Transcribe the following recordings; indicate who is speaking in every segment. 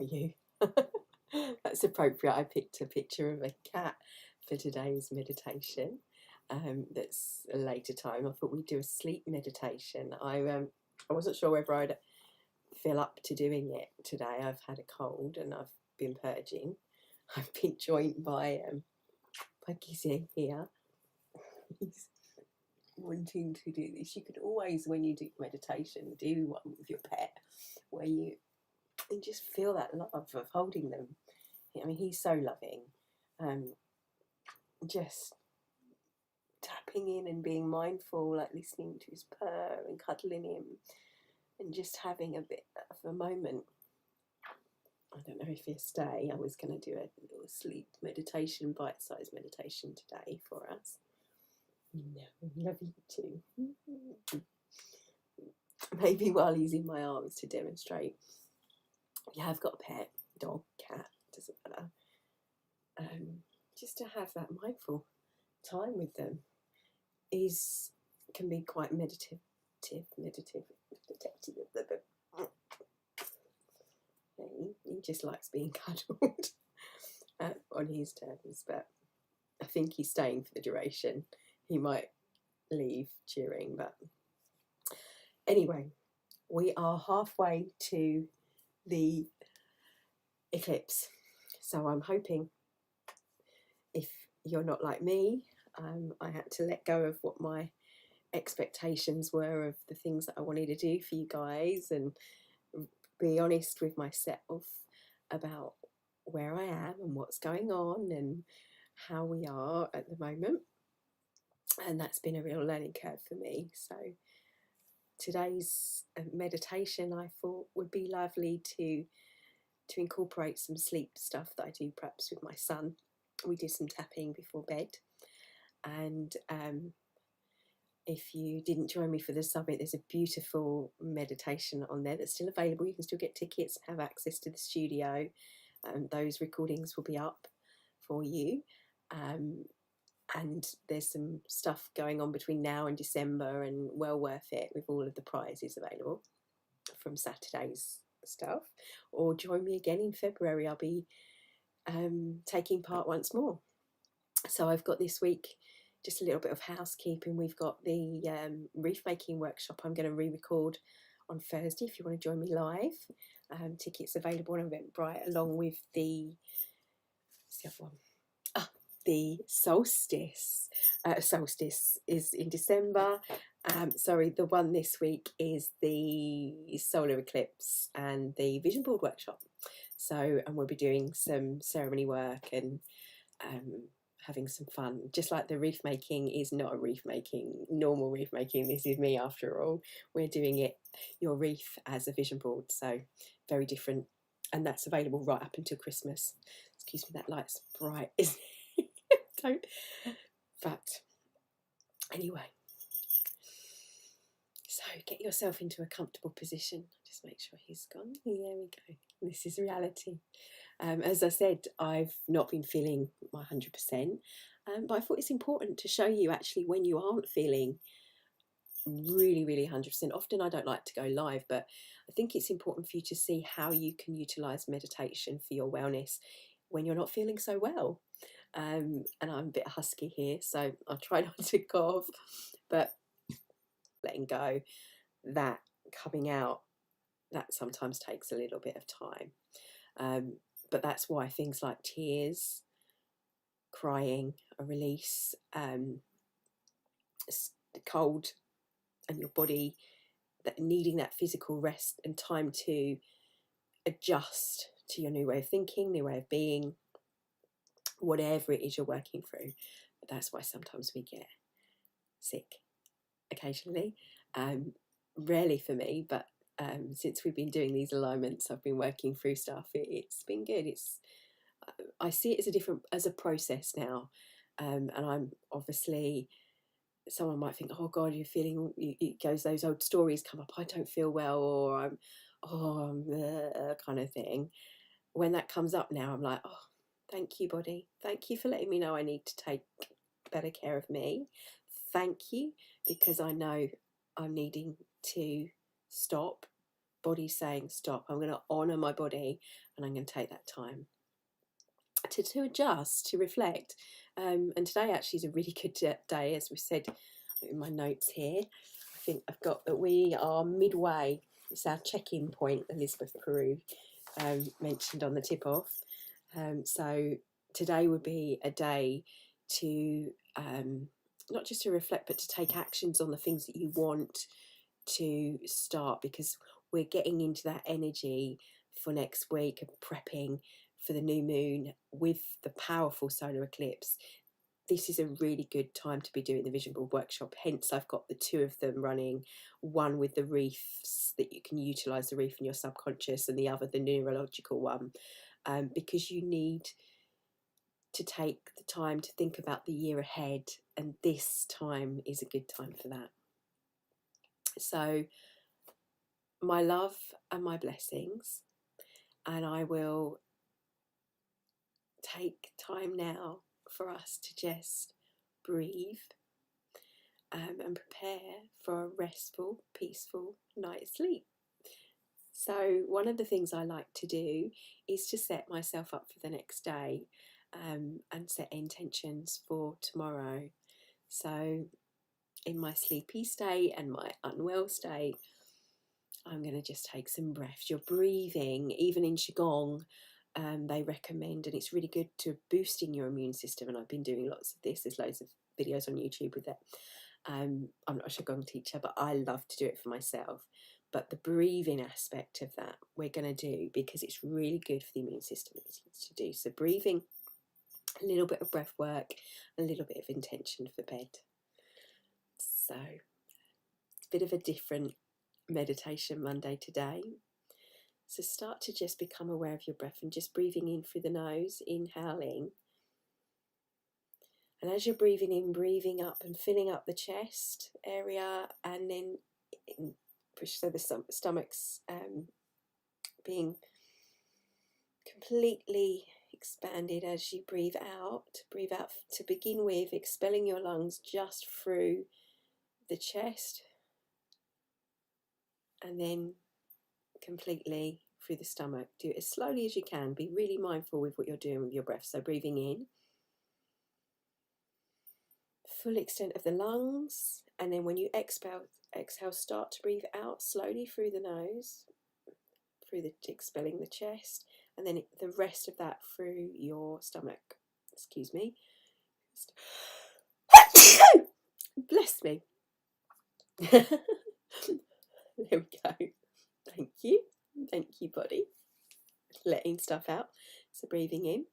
Speaker 1: for you. That's appropriate. I picked a picture of a cat for today's meditation. That's a later time. I thought we'd do a sleep meditation. I wasn't sure whether I'd feel up to doing it today. I've had a cold and I've been purging. I've been joined by Gizzy here. He's wanting to do this. You could always, when you do meditation, do one with your pet where you just feel that love of holding them. I mean, he's so loving. Just tapping in and being mindful, like listening to his purr and cuddling him and just having a bit of a moment. I don't know if he'll stay. I was going to do a little sleep meditation, bite-sized meditation today for us. No, love you too. Maybe while he's in my arms to demonstrate. You have got a pet, dog, cat, doesn't matter. Just to have that mindful time with them can be quite meditative. He just likes being cuddled on his terms, but I think he's staying for the duration. He might leave during, but anyway, we are halfway to the eclipse, so I'm hoping, if you're not like me, I had to let go of what my expectations were of the things that I wanted to do for you guys and be honest with myself about where I am and what's going on and how we are at the moment. And that's been a real learning curve for me. So today's meditation, I thought, would be lovely to incorporate some sleep stuff that I do perhaps with my son. We do some tapping before bed. And if you didn't join me for the summit, there's a beautiful meditation on there that's still available. You can still get tickets and have access to the studio. Those recordings will be up for you. And there's some stuff going on between now and December, and well worth it with all of the prizes available from Saturday's stuff. Or join me again in February. I'll be taking part once more. So I've got this week just a little bit of housekeeping. We've got the reef making workshop I'm going to re-record on Thursday if you want to join me live. Tickets available on Eventbrite, along with the solstice. Solstice is in December. The one this week is the solar eclipse and the vision board workshop. So, and we'll be doing some ceremony work and having some fun. Just like the reef making is not a normal reef making. This is me after all. We're doing it, your reef, as a vision board. So very different. And that's available right up until Christmas. Excuse me, that light's bright, isn't it? But anyway, so get yourself into a comfortable position. Just make sure he's gone. There we go. This is reality. As I said, I've not been feeling my 100%, but I thought it's important to show you actually when you aren't feeling really, really 100%. Often I don't like to go live, but I think it's important for you to see how you can utilise meditation for your wellness when you're not feeling so well. And I'm a bit husky here, so I'll try not to cough, but letting go, that coming out, that sometimes takes a little bit of time. But that's why things like tears, crying, a release, the cold, and your body that needing that physical rest and time to adjust to your new way of thinking, new way of being, whatever it is you're working through. But that's why sometimes we get sick occasionally. Rarely for me, but since we've been doing these alignments, I've been working through stuff. It's been good. I see it as a process now, and I'm obviously. Someone might think, oh God, you're feeling. It goes. Those old stories come up. I don't feel well, or I'm kind of thing. When that comes up now, I'm like, oh, thank you, body. Thank you for letting me know I need to take better care of me. Thank you, because I know I'm needing to stop body's saying stop. I'm going to honour my body, and I'm going to take that time to adjust, to reflect. And today actually is a really good day, as we said in my notes here. I think I've got that we are midway. It's our check-in point, Elizabeth Peru mentioned on the tip-off. So today would be a day to not just to reflect, but to take actions on the things that you want to start, because we're getting into that energy for next week of prepping for the new moon with the powerful solar eclipse. This is a really good time to be doing the vision board workshop. Hence, I've got the two of them running, one with the reefs that you can utilize the reef in your subconscious, and the other, the neurological one, because you need to take the time to think about the year ahead, and this time is a good time for that. So my love and my blessings, and I will take time now for us to just breathe and prepare for a restful, peaceful night's sleep. So one of the things I like to do is to set myself up for the next day, and set intentions for tomorrow. So in my sleepy state and my unwell state, I'm going to just take some breaths. Your breathing, even in Qigong, they recommend, and it's really good to boosting your immune system. And I've been doing lots of this. There's loads of videos on YouTube with it. I'm not a Qigong teacher, but I love to do it for myself. But the breathing aspect of that we're going to do, because it's really good for the immune system to do. So breathing, a little bit of breath work, a little bit of intention for bed. So it's a bit of a different meditation Monday today. So start to just become aware of your breath and just breathing in through the nose, inhaling. And as you're breathing in, breathing up and filling up the chest area, and then push, so the stomach's being completely expanded as you breathe out. Breathe out to begin with, expelling your lungs just through the chest, and then completely through the stomach. Do it as slowly as you can. Be really mindful with what you're doing with your breath. So breathing in, full extent of the lungs, and then when you exhale, start to breathe out slowly through the nose, through the expelling the chest, and then the rest of that through your stomach. Excuse me. Bless me. There we go. Thank you, body. Letting stuff out. So breathing in.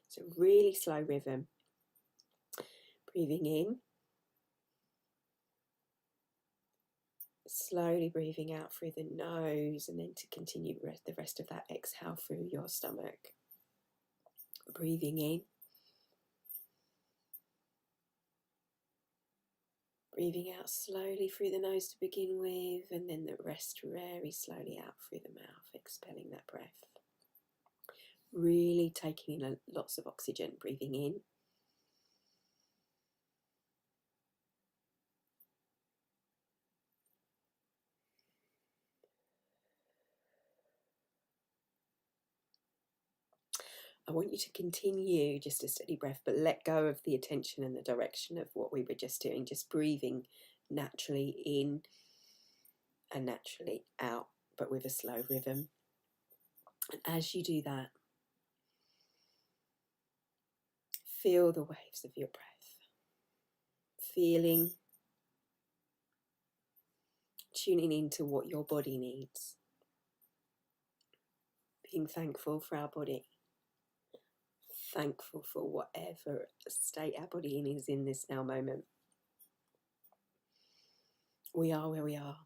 Speaker 1: So really slow rhythm. Breathing in. Slowly breathing out through the nose, and then to continue the rest of that exhale through your stomach. Breathing in. Breathing out slowly through the nose to begin with, and then the rest very slowly out through the mouth, expelling that breath. Really taking in lots of oxygen, breathing in. I want you to continue just a steady breath, but let go of the attention and the direction of what we were just doing, just breathing naturally in and naturally out, but with a slow rhythm. And as you do that, feel the waves of your breath, feeling, tuning into what your body needs, being thankful for our body, thankful for whatever state our body is in this now moment. We are where we are.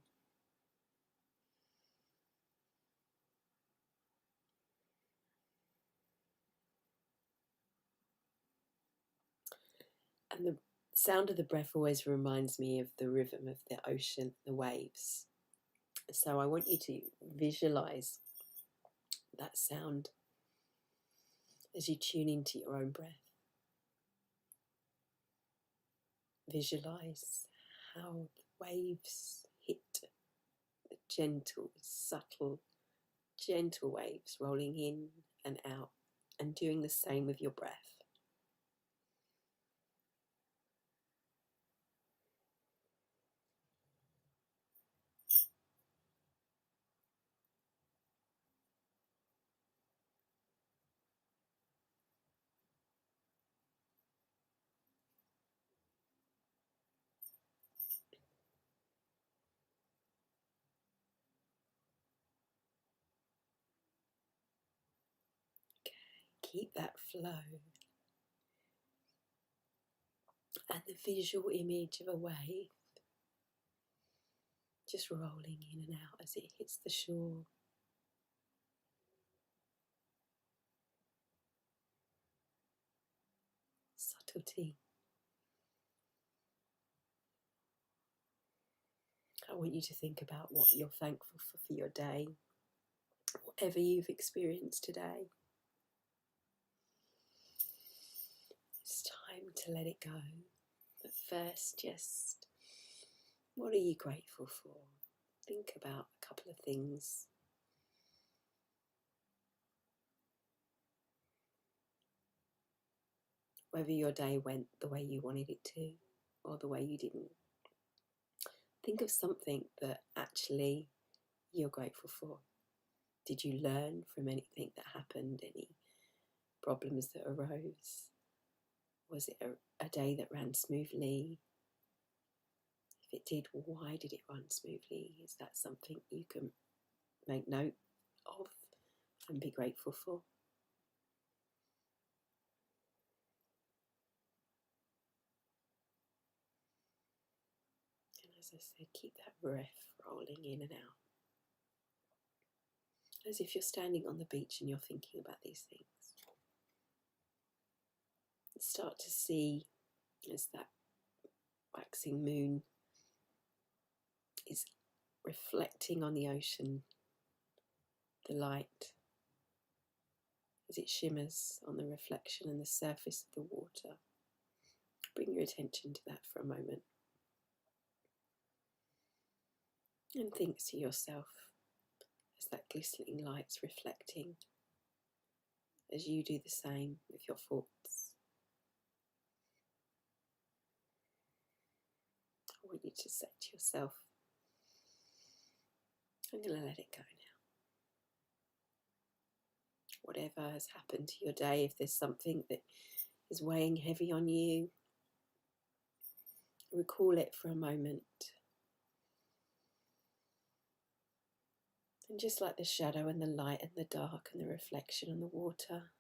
Speaker 1: And the sound of the breath always reminds me of the rhythm of the ocean, the waves. So I want you to visualize that sound as you tune into your own breath. Visualize how the waves hit the gentle, subtle, gentle waves rolling in and out, and doing the same with your breath. Keep that flow and the visual image of a wave just rolling in and out as it hits the shore. Subtlety. I want you to think about what you're thankful for your day, whatever you've experienced today. It's time to let it go. But first, just what are you grateful for? Think about a couple of things. Whether your day went the way you wanted it to or the way you didn't. Think of something that actually you're grateful for. Did you learn from anything that happened? Any problems that arose? Was it a day that ran smoothly? If it did, why did it run smoothly? Is that something you can make note of and be grateful for? And as I said, keep that breath rolling in and out. As if you're standing on the beach and you're thinking about these things. Start to see as that waxing moon is reflecting on the ocean, the light as it shimmers on the reflection and the surface of the water. Bring your attention to that for a moment. And think to yourself as that glistening light's reflecting, as you do the same with your thoughts. I want you to say to yourself, I'm going to let it go now. Whatever has happened to your day, if there's something that is weighing heavy on you, recall it for a moment. And just like the shadow and the light and the dark and the reflection on the water,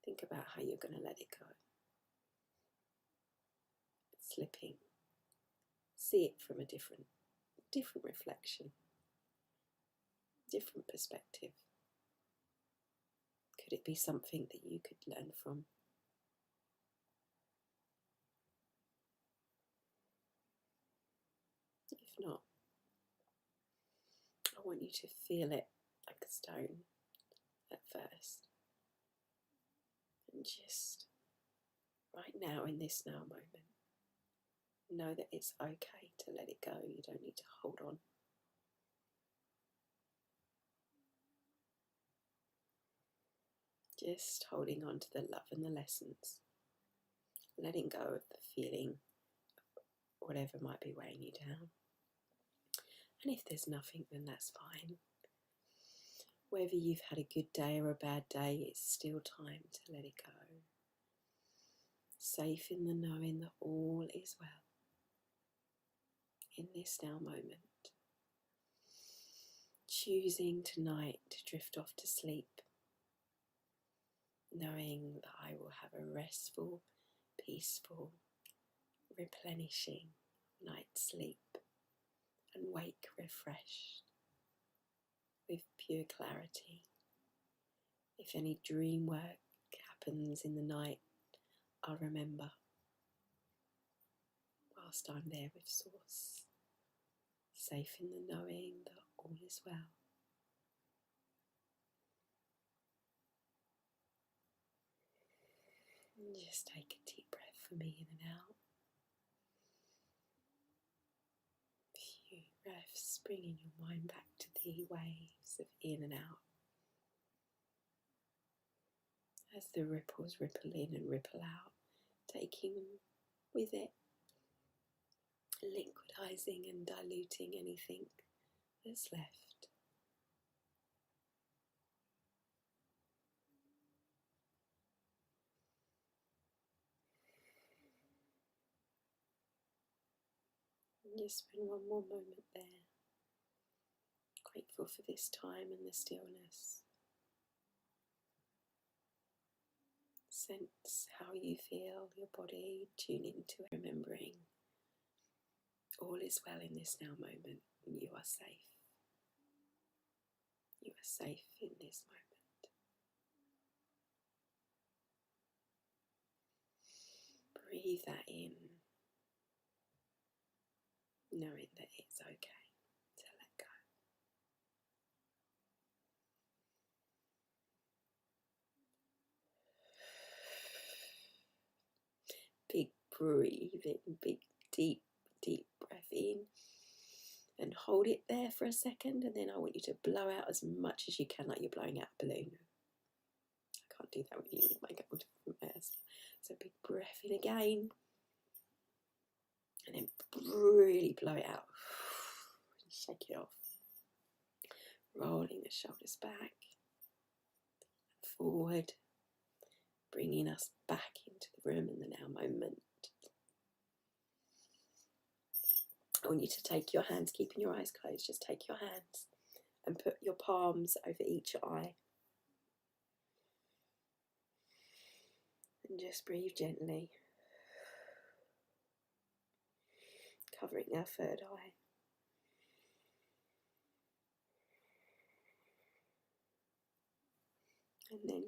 Speaker 1: think about how you're going to let it go. It's slipping. See it from a different reflection, different perspective. Could it be something that you could learn from? If not, I want you to feel it like a stone at first. And just right now, in this now moment, know that it's okay to let it go. You don't need to hold on. Just holding on to the love and the lessons. Letting go of the feeling, whatever might be weighing you down. And if there's nothing, then that's fine. Whether you've had a good day or a bad day, it's still time to let it go. Safe in the knowing that all is well. In this now moment. Choosing tonight to drift off to sleep. Knowing that I will have a restful, peaceful, replenishing night's sleep. And wake refreshed. With pure clarity. If any dream work happens in the night, I'll remember whilst I'm there with Source, safe in the knowing that all is well. And just take a deep breath for me in and out. A few breaths, bringing your mind back to the waves of in and out. As the ripples ripple in and ripple out, taking with it, liquidizing and diluting anything that's left. And just spend one more moment there, grateful for this time and the stillness. Sense how you feel your body, tune into it, remembering all is well in this now moment, and you are safe. You are safe in this moment. Breathe that in, knowing that it's okay to let go. Big breathing, big deep breath in, and hold it there for a second, and then I want you to blow out as much as you can, like you're blowing out a balloon. I can't do that with you with my gold mask. So big breath in again, and then really blow it out. Shake it off. Rolling the shoulders back, forward, bringing us back into the room in the now moment. I want you to take your hands, keeping your eyes closed, just take your hands and put your palms over each eye. And just breathe gently, covering our third eye. And then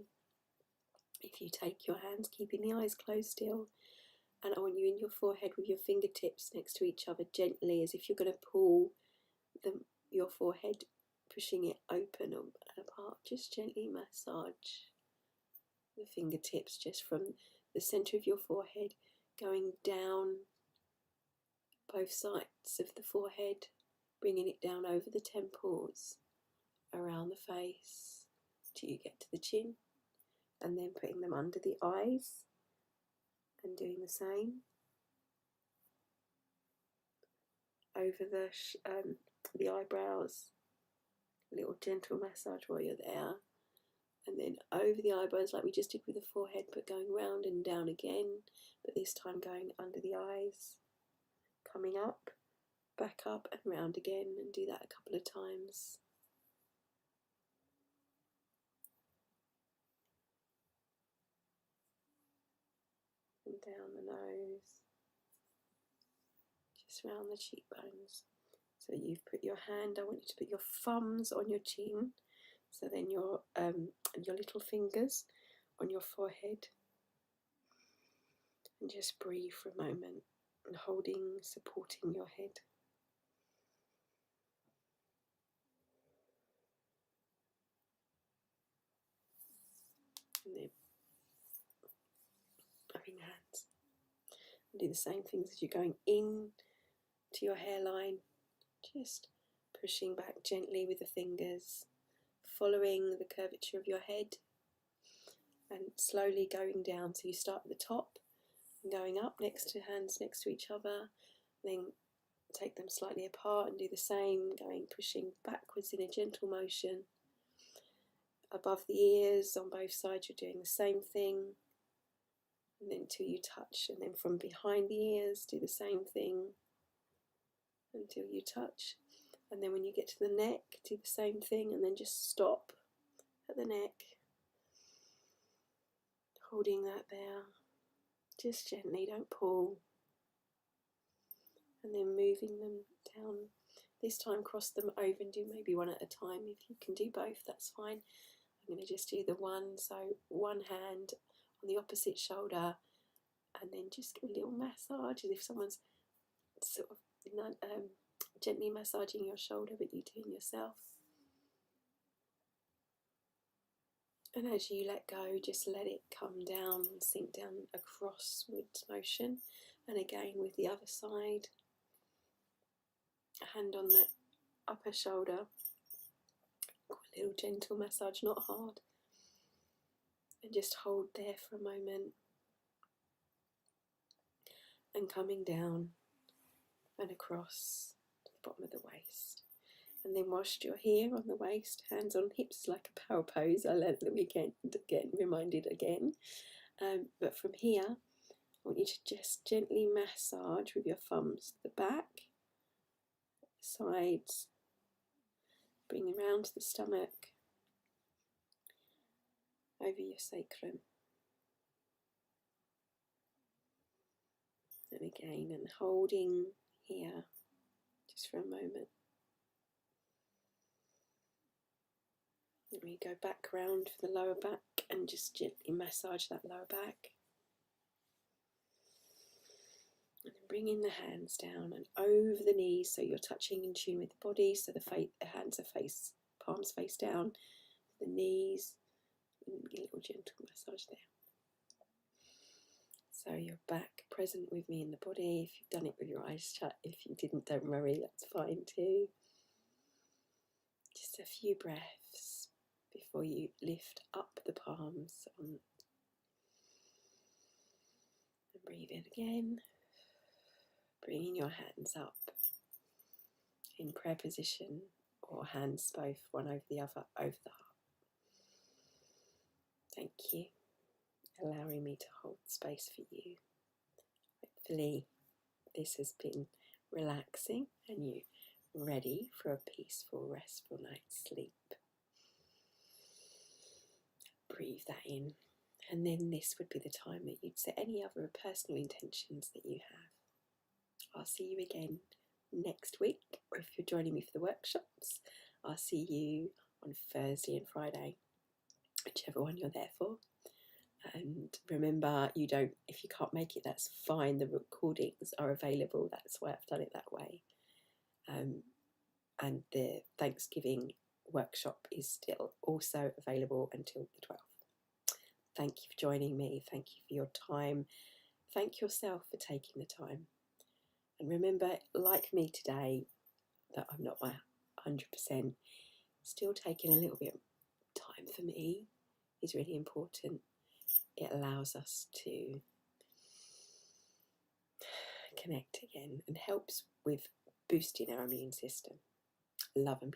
Speaker 1: if you take your hands, keeping the eyes closed still, and I want you in your forehead with your fingertips next to each other gently, as if you're going to pull your forehead, pushing it open or apart. Just gently massage the fingertips just from the centre of your forehead, going down both sides of the forehead, bringing it down over the temples, around the face, till you get to the chin, and then putting them under the eyes and doing the same. Over the eyebrows, a little gentle massage while you're there, and then over the eyebrows like we just did with the forehead, but going round and down again, but this time going under the eyes, coming up, back up and round again, and do that a couple of times. And down the nose, just round the cheekbones. So you've put your hand, I want you to put your thumbs on your chin, so then your little fingers on your forehead, and just breathe for a moment, and holding, supporting your head. And then rubbing hands. And do the same things as you're going in to your hairline, just pushing back gently with the fingers, following the curvature of your head, and slowly going down. So you start at the top and going up, hands next to each other, then take them slightly apart and do the same, pushing backwards in a gentle motion. Above the ears on both sides, you're doing the same thing, and then until you touch, and then from behind the ears, do the same thing until you touch, and then when you get to the neck, do the same thing, and then just stop at the neck, holding that there, just gently, don't pull, and then moving them down. This time cross them over and do maybe one at a time. If you can do both, that's fine. I'm going to just do the one, so one hand on the opposite shoulder, and then just give a little massage as if someone's sort of gently massaging your shoulder, but you doing yourself. And as you let go, just let it come down, sink down a crossward motion. And again with the other side, a hand on the upper shoulder, a little gentle massage, not hard. And just hold there for a moment. And coming down and across to the bottom of the waist. And then whilst you're here on the waist, hands on hips like a power pose. I learned that we get reminded again. But from here, I want you to just gently massage with your thumbs the back, sides, bring around to the stomach, over your sacrum. And again, and holding here just for a moment. Then we go back round for the lower back and just gently massage that lower back. And then bringing the hands down and over the knees so you're touching in tune with the body, so the hands are palms face down, the knees, and a little gentle massage there. So you're back present with me in the body. If you've done it with your eyes shut, if you didn't, don't worry, that's fine too. Just a few breaths before you lift up the palms on. And breathe in again. Bringing your hands up in prayer position or hands both one over the other over the heart. Thank you, allowing me to hold space for you. Hopefully this has been relaxing and you ready for a peaceful, restful night's sleep. Breathe that in, and then this would be the time that you'd set any other personal intentions that you have. I'll see you again next week, or if you're joining me for the workshops, I'll see you on Thursday and Friday, whichever one you're there for. And remember, if you can't make it, that's fine. The recordings are available. That's why I've done it that way. And the Thanksgiving workshop is still also available until the 12th. Thank you for joining me. Thank you for your time. Thank yourself for taking the time. And remember, like me today, that I'm not my 100%. Still taking a little bit of time for me is really important. It allows us to connect again and helps with boosting our immune system. Love and